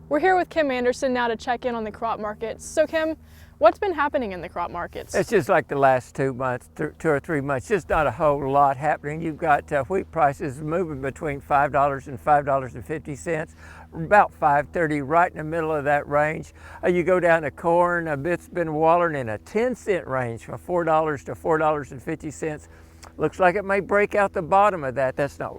We're here with Kim Anderson now to check in on the crop markets. So Kim, what's been happening in the crop markets? It's just like the last 2 months, 2 or 3 months, just not a whole lot happening. You've got wheat prices moving between $5 and $5.50, about $5.30, right in the middle of that range. You go down to corn, it's been wallering in a 10-cent range from $4 to $4.50. Looks like it may break out the bottom of that. That's not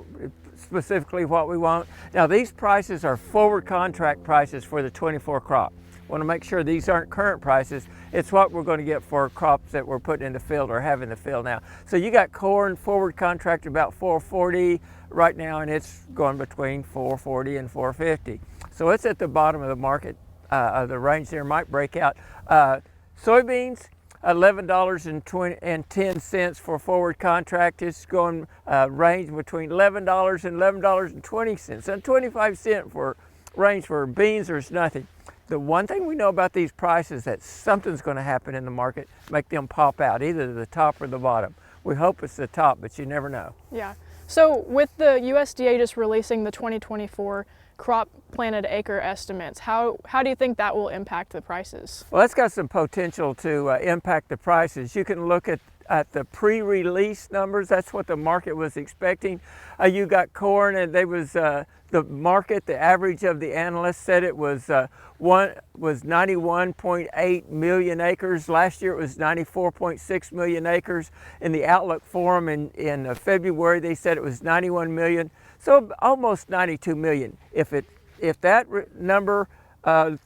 specifically what we want. Now these prices are forward contract prices for the 24 crop. Want to make sure these aren't current prices. It's what we're going to get for crops that we're putting in the field or have in the field now. So you got corn forward contract about $4.40 right now, and it's going between $4.40 and $4.50. So it's at the bottom of the market, of the range there, might break out. Soybeans, $11.10 for forward contract. It's going range between $11 and $11.20, and 25-cent for range for beans. There's nothing. The one thing we know about these prices is that something's going to happen in the market, make them pop out, either the top or the bottom. We hope it's the top, but you never know. Yeah. So with the USDA just releasing the 2024 crop planted acre estimates, how do you think that will impact the prices? Well, that's got some potential to impact the prices. You can look at the pre-release numbers. That's what the market was expecting. You got corn, and they was the market, the average of the analysts said it was 91.8 million acres. Last year it was 94.6 million acres. In the Outlook Forum in February, they said it was 91 million. So almost 92 million. If that number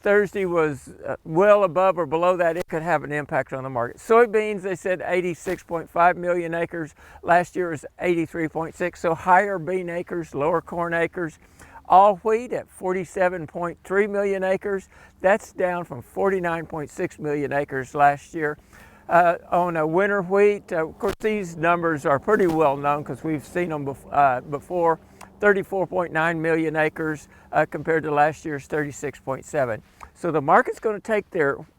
Thursday was well above or below that, it could have an impact on the market. Soybeans, they said 86.5 million acres. Last year was 83.6, so higher bean acres, lower corn acres. All wheat at 47.3 million acres. That's down from 49.6 million acres last year. On a winter wheat, of course, these numbers are pretty well known because we've seen them before. 34.9 million acres compared to last year's 36.7. So the market's going to take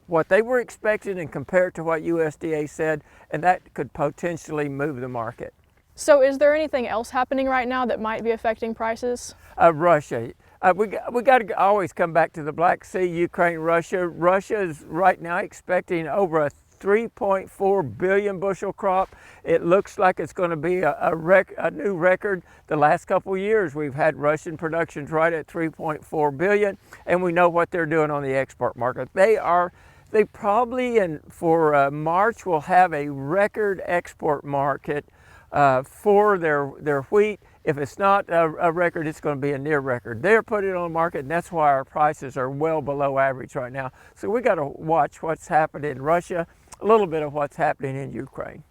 what they were expecting and compare it to what USDA said, and that could potentially move the market. So is there anything else happening right now that might be affecting prices? Russia. We got to always come back to the Black Sea, Ukraine, Russia. Russia is right now expecting over a 3.4 billion bushel crop. It looks like it's going to be a new record. The last couple of years we've had Russian productions right at 3.4 billion, and we know what they're doing on the export market. They probably for March will have a record export market for their wheat. If it's not a record, it's going to be a near record. They're putting it on the market, and that's why our prices are well below average right now. So we got to watch what's happening in Russia, a little bit of what's happening in Ukraine.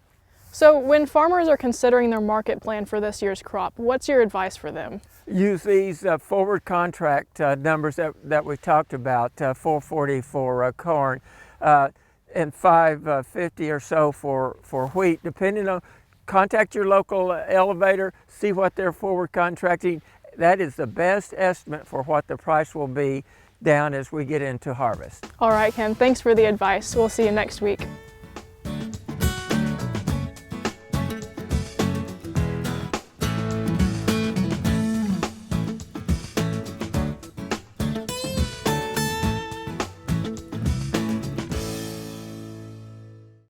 So when farmers are considering their market plan for this year's crop, what's your advice for them? Use these forward contract numbers that we talked about, 440 for corn and 550 or so for wheat, depending on. Contact your local elevator, see what they're forward contracting. That is the best estimate for what the price will be down as we get into harvest. All right, Ken, thanks for the advice. We'll see you next week.